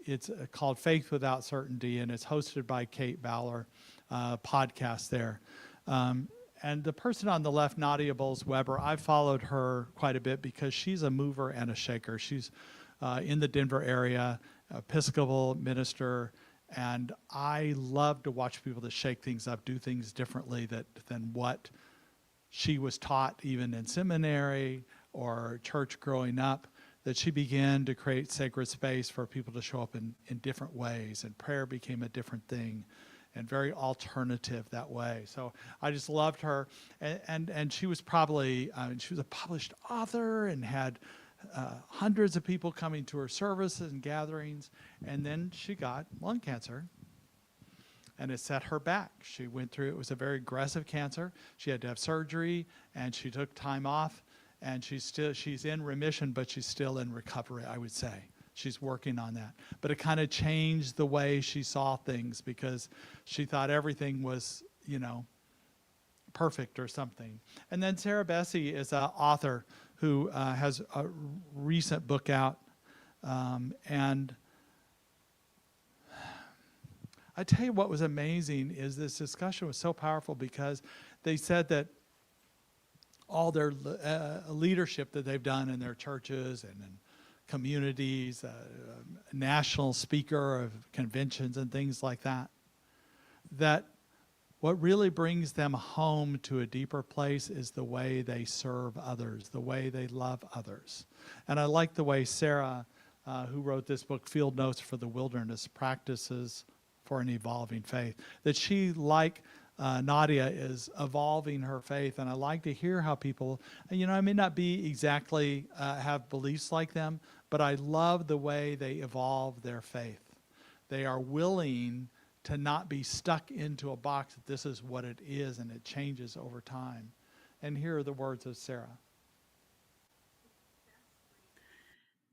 it's called Faith Without Certainty, and it's hosted by Kate Bowler, podcast there. And the person on the left, Nadia Bowles-Weber, I followed her quite a bit because she's a mover and a shaker. She's in the Denver area, Episcopal minister, and I love to watch people that shake things up, do things differently than what she was taught even in seminary or church growing up, that she began to create sacred space for people to show up in different ways, and prayer became a different thing and very alternative that way. So I just loved her, and she was probably, she was a published author and had hundreds of people coming to her services and gatherings, and then she got lung cancer, and it set her back. She went through, it was a very aggressive cancer. She had to have surgery, and she took time off, and she's in remission, but she's still in recovery, I would say. she's working on that. But it kind of changed the way she saw things because she thought everything was, perfect or something. And then Sarah Bessey is an author who has a recent book out. And I tell you what was amazing is this discussion was so powerful because they said that all their leadership that they've done in their churches and in communities, national speaker of conventions and things like that, that what really brings them home to a deeper place is the way they serve others, the way they love others. And I like the way Sarah, who wrote this book, Field Notes for the Wilderness, Practices for an Evolving Faith, that she, like Nadia, is evolving her faith. And I like to hear how people, I may not be exactly have beliefs like them, but I love the way they evolve their faith. They are willing to not be stuck into a box that this is what it is and it changes over time. And here are the words of Sarah.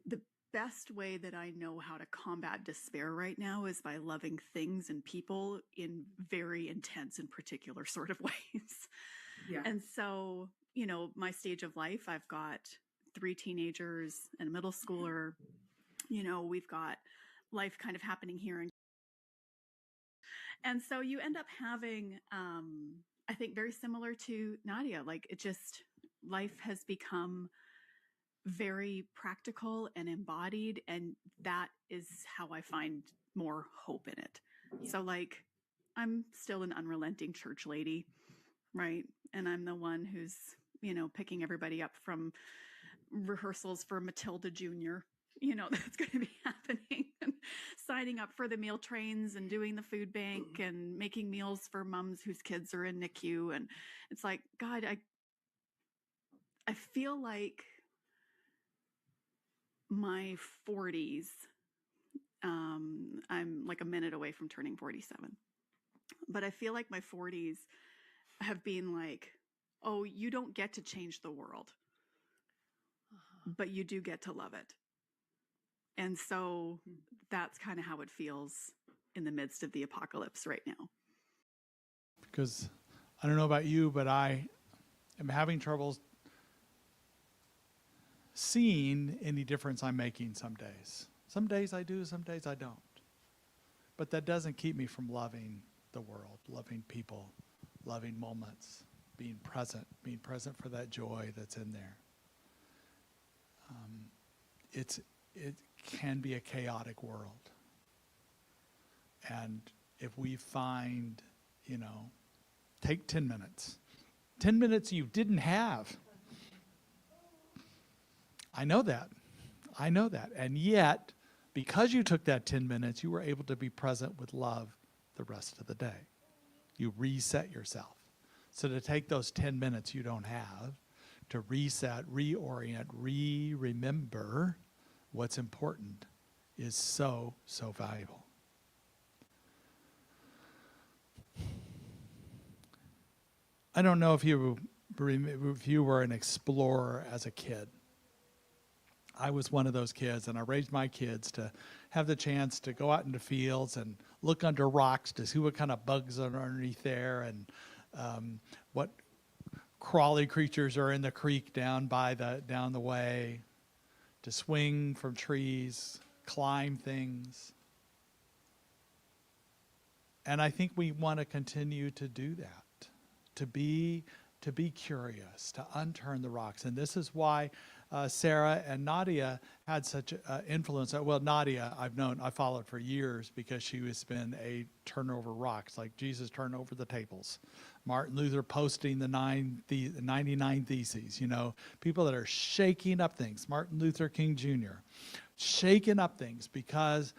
The best way that I know how to combat despair right now is by loving things and people in very intense and particular sort of ways. Yeah. And so, my stage of life, I've got 3 teenagers and a middle schooler. We've got life kind of happening here. And so you end up having, I think, very similar to Nadia, like life has become very practical and embodied, and that is how I find more hope in it. Yeah. So I'm still an unrelenting church lady, right? And I'm the one who's, picking everybody up from rehearsals for Matilda Jr., that's going to be happening, and signing up for the meal trains and doing the food bank and making meals for moms whose kids are in NICU. And it's like, God, I feel like my 40s, I'm like a minute away from turning 47, but I feel like my 40s have been like, oh, you don't get to change the world, but you do get to love it. And so that's kind of how it feels in the midst of the apocalypse right now. Because I don't know about you, but I am having trouble seeing any difference I'm making some days. Some days I do, some days I don't. But that doesn't keep me from loving the world, loving people, loving moments, being present for that joy that's in there. It can be a chaotic world. And if we find, take 10 minutes. 10 minutes you didn't have. I know that. And yet, because you took that 10 minutes, you were able to be present with love the rest of the day. You reset yourself. So to take those 10 minutes you don't have, to reset, reorient, remember what's important is so, so valuable. I don't know if you were an explorer as a kid. I was one of those kids, and I raised my kids to have the chance to go out into fields and look under rocks to see what kind of bugs are underneath there and what crawly creatures are in the creek down the way, to swing from trees, climb things. And I think we want to continue to do that, to be curious, to unturn the rocks. And this is why Sarah and Nadia had such influence. Well, Nadia, I followed for years because she has been a turnover rocks, like Jesus turned over the tables. Martin Luther posting the 99 Theses, people that are shaking up things. Martin Luther King Jr. shaking up things because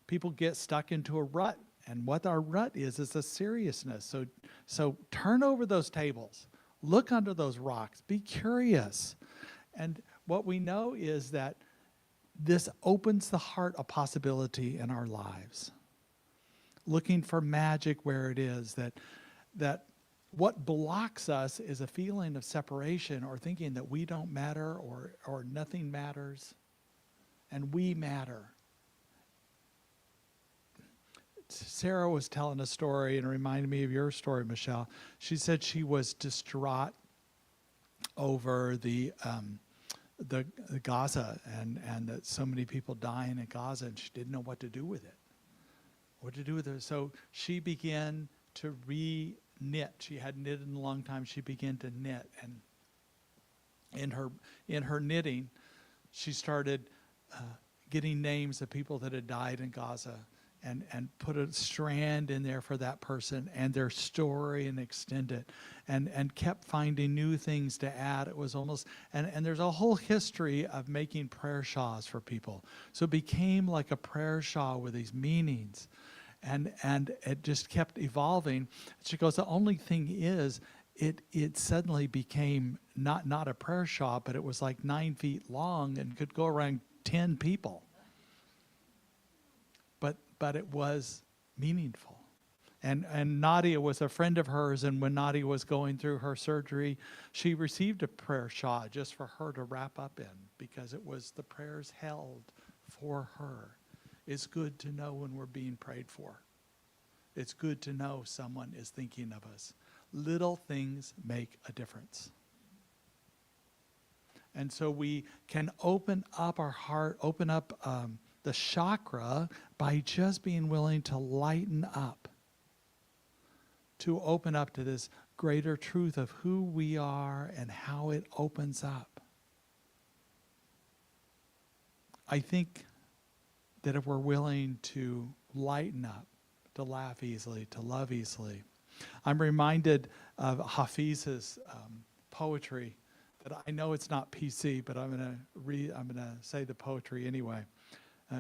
people get stuck into a rut. And what our rut is a seriousness. So turn over those tables. Look under those rocks. Be curious. And what we know is that this opens the heart of possibility in our lives. Looking for magic where it is, that what blocks us is a feeling of separation or thinking that we don't matter or nothing matters. and we matter. Sarah was telling a story, and it reminded me of your story, Michelle. She said she was distraught over the Gaza and that so many people dying in Gaza, and she didn't know what to do with it. What to do with it. So she began to re-knit. She hadn't knitted in a long time. She began to knit, and in her knitting, she started getting names of people that had died in Gaza, and put a strand in there for that person and their story and extend it, and kept finding new things to add. It was almost, and there's a whole history of making prayer shawls for people. So it became like a prayer shawl with these meanings, and it just kept evolving. She goes, the only thing is, it suddenly became not a prayer shawl, but it was like 9 feet long and could go around 10 people. But it was meaningful. And Nadia was a friend of hers, and when Nadia was going through her surgery, she received a prayer shawl just for her to wrap up in, because it was the prayers held for her. It's good to know when we're being prayed for. It's good to know someone is thinking of us. Little things make a difference. And so we can open up our heart, open up the chakra by just being willing to lighten up, to open up to this greater truth of who we are and how it opens up. I think that if we're willing to lighten up, to laugh easily, to love easily. I'm reminded of Hafiz's poetry that I know it's not PC, but I'm gonna say the poetry anyway.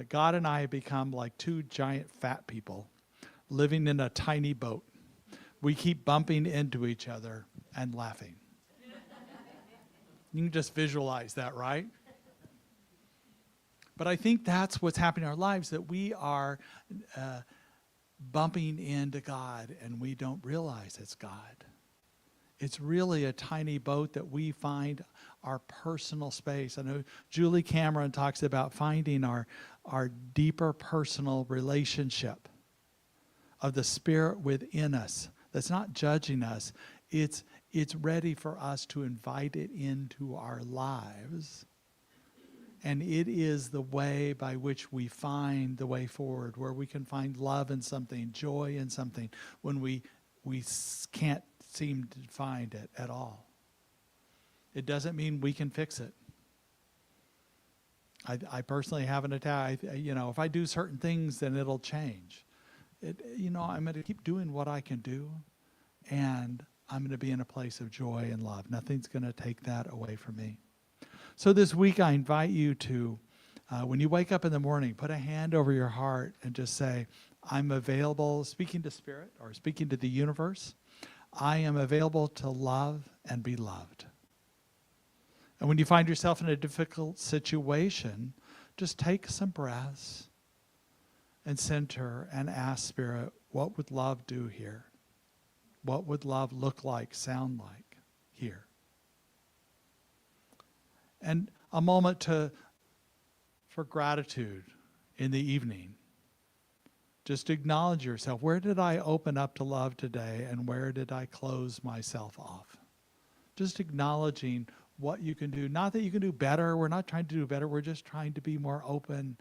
God and I have become like two giant fat people living in a tiny boat. We keep bumping into each other and laughing. You can just visualize that, right? But I think that's what's happening in our lives, that we are bumping into God and we don't realize it's God. It's really a tiny boat that we find our personal space. I know Julie Cameron talks about finding our deeper personal relationship of the Spirit within us that's not judging us. It's ready for us to invite it into our lives. And it is the way by which we find the way forward, where we can find love in something, joy in something, when we can't seem to find it at all. It doesn't mean we can fix it. I personally have an attack. If I do certain things, then it'll change. I'm going to keep doing what I can do, and I'm going to be in a place of joy and love. Nothing's going to take that away from me. So this week, I invite you to, when you wake up in the morning, put a hand over your heart and just say, I'm available, speaking to Spirit or speaking to the universe. I am available to love and be loved. And when you find yourself in a difficult situation, just take some breaths and center and ask Spirit, what would love do here? What would love look like, sound like here? And a moment for gratitude in the evening. Just acknowledge yourself. Where did I open up to love today, and where did I close myself off? Just acknowledging what you can do. Not that you can do better. We're not trying to do better. We're just trying to be more open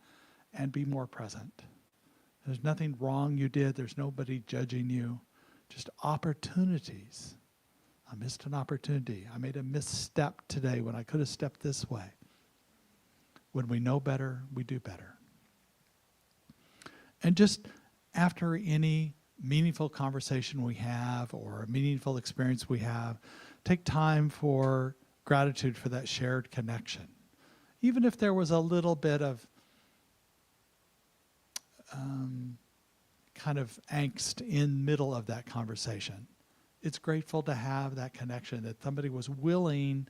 and be more present. There's nothing wrong you did. There's nobody judging you. Just opportunities. I missed an opportunity. I made a misstep today when I could have stepped this way. When we know better, we do better. And just after any meaningful conversation we have or a meaningful experience we have, take time for gratitude for that shared connection. Even if there was a little bit of kind of angst in middle of that conversation. It's grateful to have that connection, that somebody was willing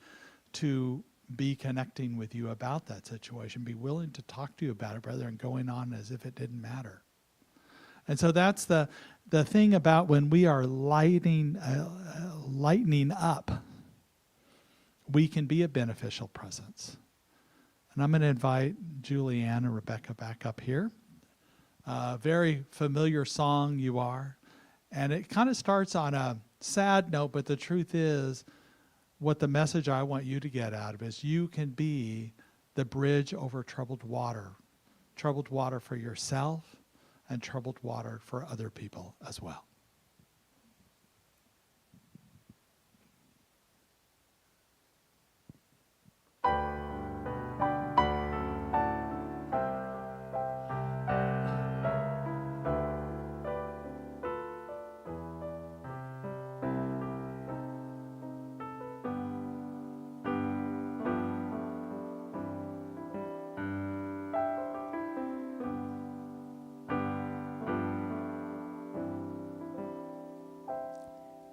to be connecting with you about that situation, be willing to talk to you about it rather than going on as if it didn't matter. And so that's the thing about when we are lightening up, we can be a beneficial presence. And I'm going to invite Juliane and Rebecca back up here. Very familiar song, You Are. And it kind of starts on a sad note, but the truth is, what the message I want you to get out of is you can be the bridge over troubled water for yourself and troubled water for other people as well.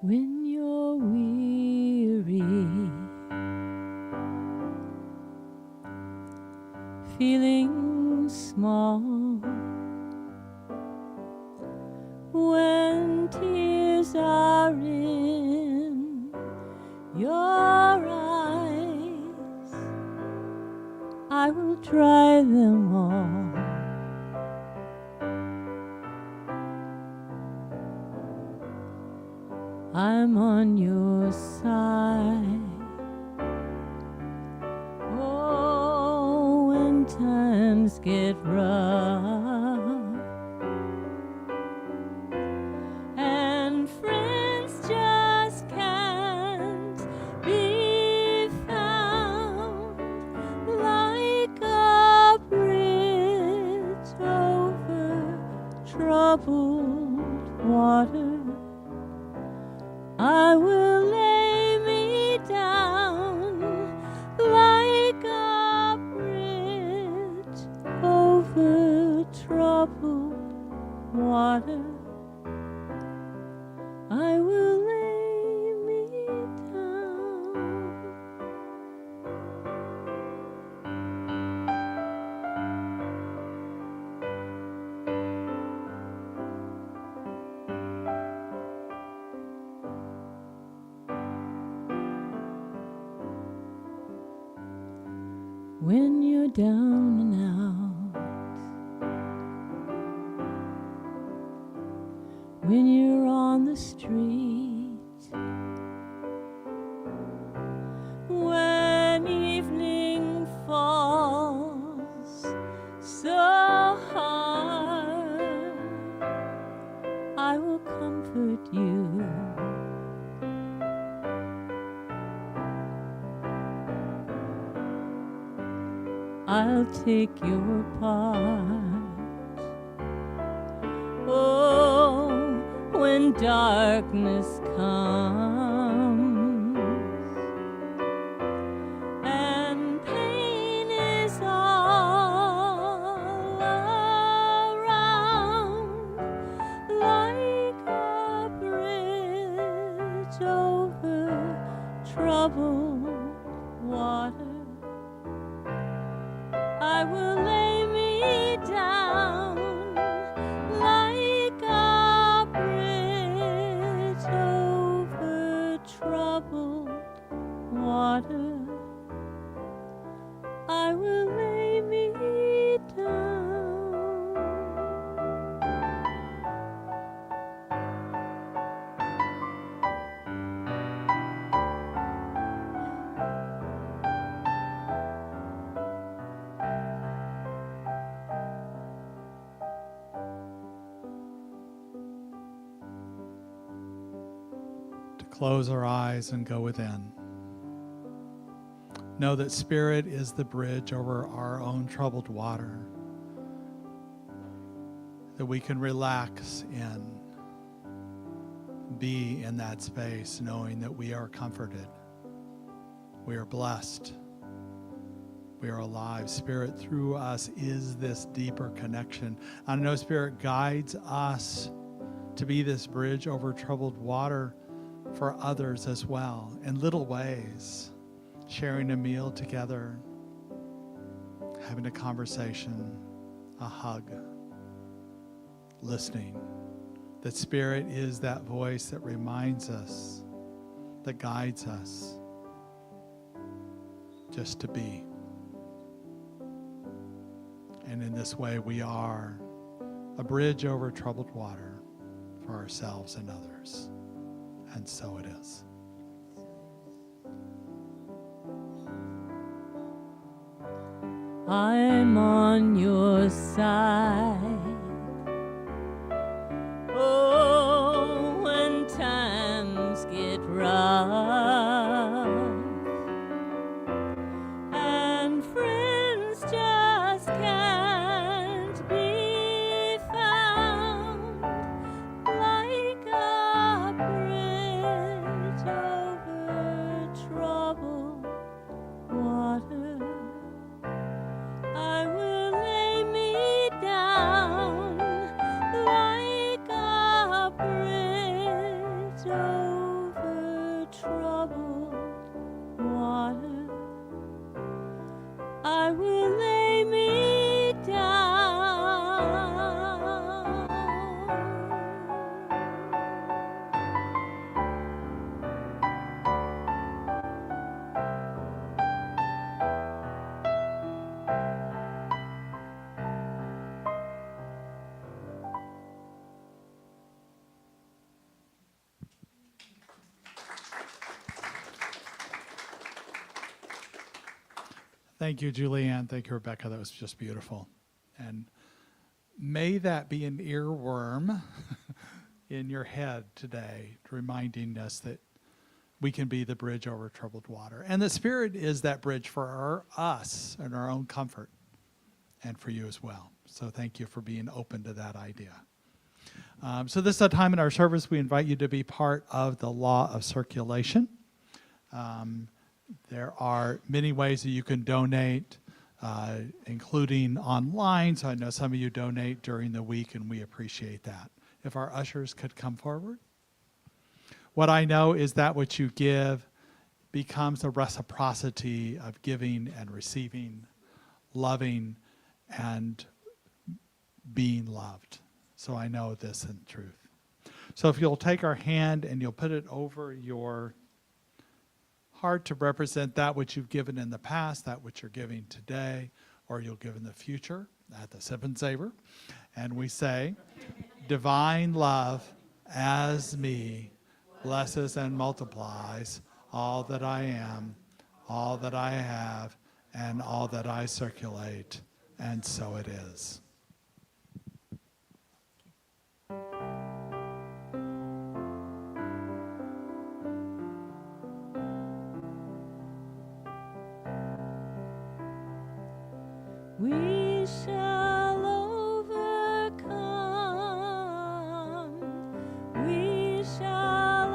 When you're weary, feeling small, when tears are in your eyes, I will dry them all. I'm on your side. Oh, when times get rough and friends just can't be found, like a bridge over troubled water, I will lay me down like a bridge over troubled water. I will lay me down. When you're down and out, when you're on the street, when evening falls so hard, I will comfort you. I'll take your part. Oh, when darkness comes and pain is all around, like a bridge over troubled water, I will lay me down like a bridge over troubled water. I will lay me down. Close our eyes and go within. Know that Spirit is the bridge over our own troubled water, that we can relax in, be in that space, knowing that we are comforted, we are blessed, we are alive. Spirit through us is this deeper connection. I know Spirit guides us to be this bridge over troubled water for others as well, in little ways, sharing a meal together, having a conversation, a hug, listening. That Spirit is that voice that reminds us, that guides us just to be. And in this way, we are a bridge over troubled water for ourselves and others. And so it is. I'm on your side. Oh, when times get rough and friends just can't be found, like a bridge over troubled water, I will lay me down like a bridge over troubled water. I will lay me down. Thank you, Julianne. Thank you, Rebecca. That was just beautiful. And may that be an earworm in your head today, reminding us that we can be the bridge over troubled water. And the Spirit is that bridge for us and our own comfort, and for you as well. So thank you for being open to that idea. So this is a time in our service we invite you to be part of the law of circulation. There are many ways that you can donate, including online. So I know some of you donate during the week, and we appreciate that. If our ushers could come forward. What I know is that which you give becomes a reciprocity of giving and receiving, loving and being loved. So I know this in truth. So if you'll take our hand and you'll put it over your heart to represent that which you've given in the past, that which you're giving today, or you'll give in the future at the Sip and Savor. And we say, divine love as me blesses and multiplies all that I am, all that I have, and all that I circulate. And so it is. We shall overcome. We shall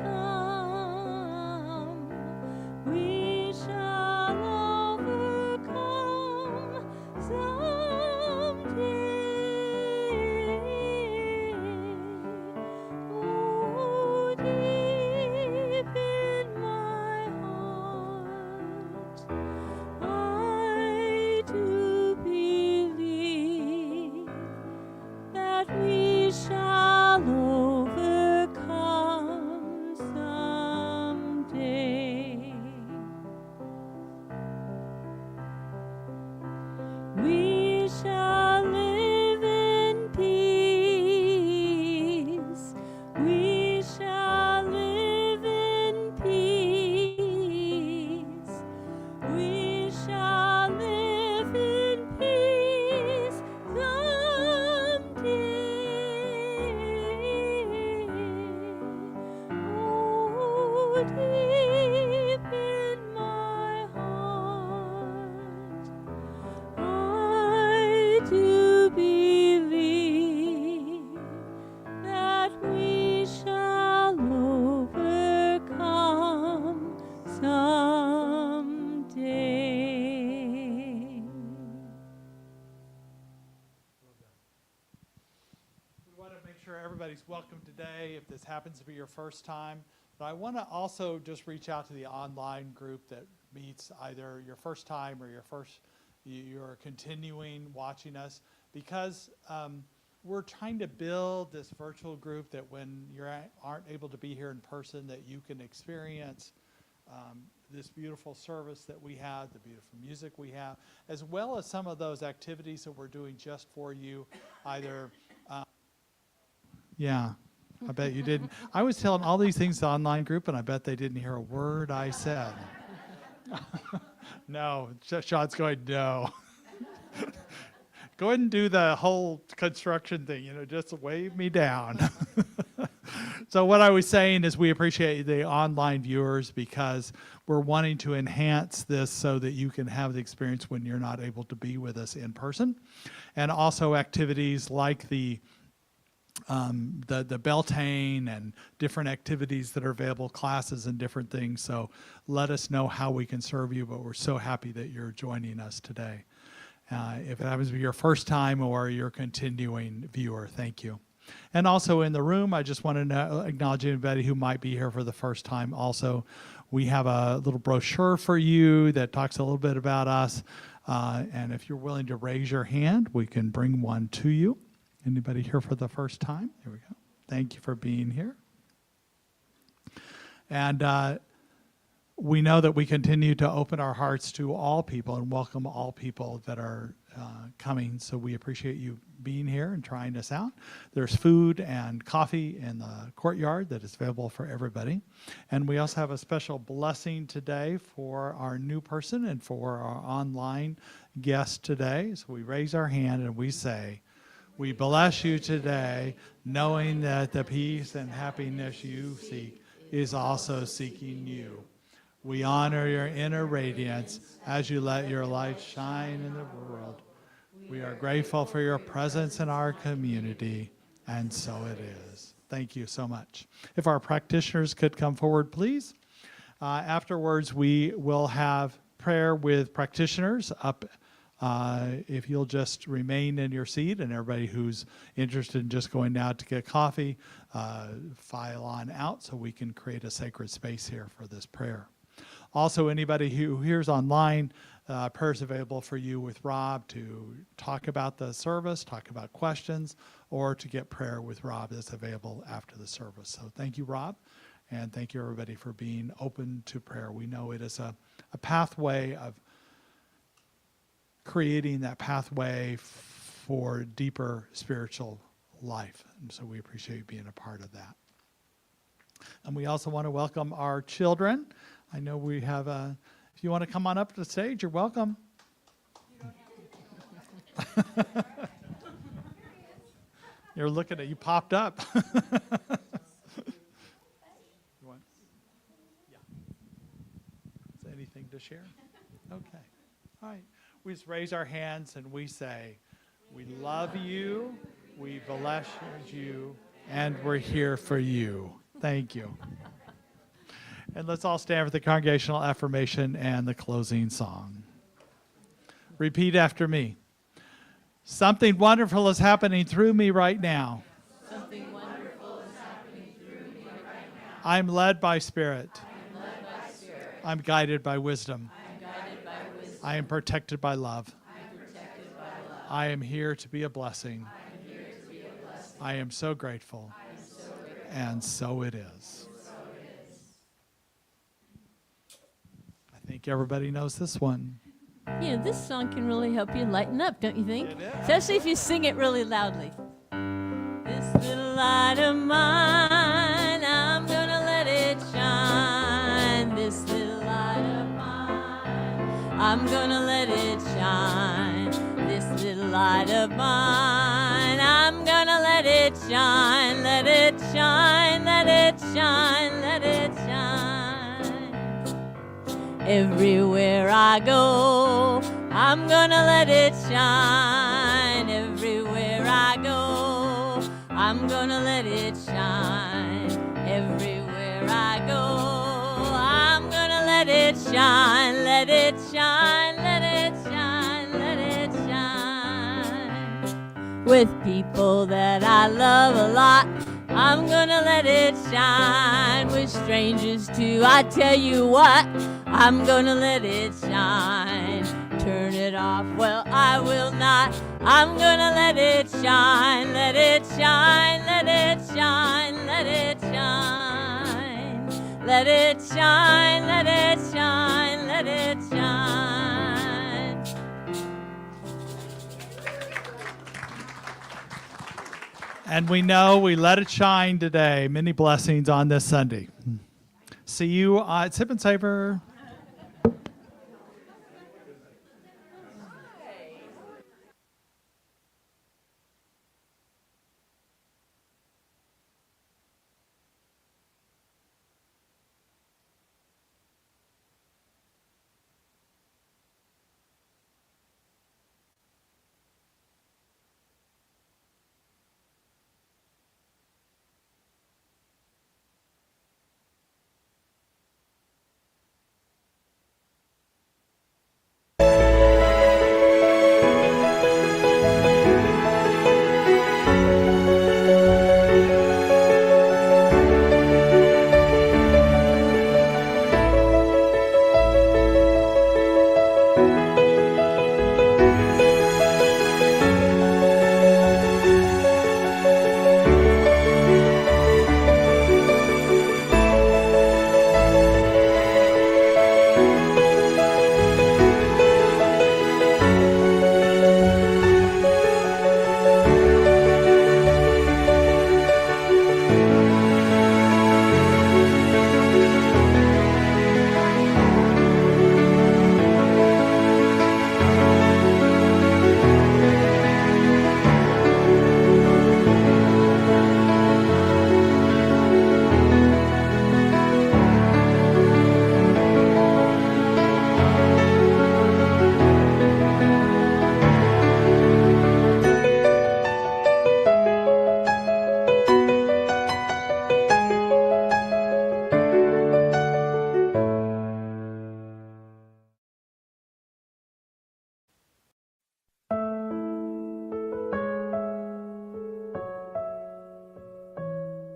overcome. We shall overcome someday. Oh, deep in my heart, I do believe that we shall overcome someday. We shall live in peace. We shall live in peace. We shall live in peace someday. Oh, deep in my heart, I do believe that we shall overcome someday. We want to make sure everybody's welcome today if this happens to be your first time. But I want to also just reach out to the online group that meets either your first time or you're continuing watching us, because we're trying to build this virtual group that when you aren't able to be here in person, that you can experience this beautiful service that we have, the beautiful music we have, as well as some of those activities that we're doing just for you, either, yeah, I bet you didn't. I was telling all these things to the online group, and I bet they didn't hear a word I said. No, Sean's going, no. Go ahead and do the whole construction thing, just wave me down. So what I was saying is we appreciate the online viewers because we're wanting to enhance this so that you can have the experience when you're not able to be with us in person. And also activities like the Beltane and different activities that are available, classes and different things. So let us know how we can serve you, but we're so happy that you're joining us today. If it happens to be your first time or your continuing viewer, thank you. And also in the room, I just want to acknowledge anybody who might be here for the first time. Also, we have a little brochure for you that talks a little bit about us. And if you're willing to raise your hand, we can bring one to you. Anybody here for the first time? Here we go. Thank you for being here. And we know that we continue to open our hearts to all people and welcome all people that are coming. So we appreciate you being here and trying us out. There's food and coffee in the courtyard that is available for everybody. And we also have a special blessing today for our new person and for our online guest today. So we raise our hand and we say, we bless you today, knowing that the peace and happiness you seek is also seeking you. We honor your inner radiance as you let your light shine in the world. We are grateful for your presence in our community, and so it is. Thank you so much. If our practitioners could come forward, please. Afterwards, we will have prayer with practitioners up. If you'll just remain in your seat, and everybody who's interested in just going now to get coffee, file on out so we can create a sacred space here for this prayer. Also, anybody who hears online, prayers available for you with Rob to talk about the service, talk about questions, or to get prayer with Rob that's available after the service. So thank you, Rob, and thank you, everybody, for being open to prayer. We know it is a pathway of creating that pathway for deeper spiritual life. And so we appreciate you being a part of that. And we also want to welcome our children. I know we have if you want to come on up to the stage, you're welcome. You're looking at, you popped up. You want? Yeah. Is there anything to share? Okay. All right. We just raise our hands and we say, we love you, we bless you, and we're here for you. Thank you. And let's all stand for the congregational affirmation and the closing song. Repeat after me. Something wonderful is happening through me right now. Something wonderful is happening through me right now. I'm led by Spirit. I'm led by Spirit. I'm guided by wisdom. I'm guided by wisdom. I am protected by love. I'm protected by love. I am here to be a blessing. I am here to be a blessing. I am so grateful. I am so grateful. And so it is. I think everybody knows this one. You know, this song can really help you lighten up, don't you think? It is. Especially if you sing it really loudly. This little light of mine, I'm gonna let it shine. This little light of mine, I'm gonna let it shine. This little light of mine, I'm gonna let it shine. Let it shine, let it shine, let it shine. Everywhere I go, I'm gonna let it shine. Everywhere I go, I'm gonna let it shine. Everywhere I go, I'm gonna let it shine. Let it shine, let it shine, let it shine. With people that I love a lot, I'm gonna let it shine. With strangers too, I tell you what, I'm gonna let it shine. Turn it off, well, I will not. I'm gonna let it shine. Let it shine, let it shine, let it shine. Let it shine, let it And we know we let it shine today. Many blessings on this Sunday. See you at Sip and Savor.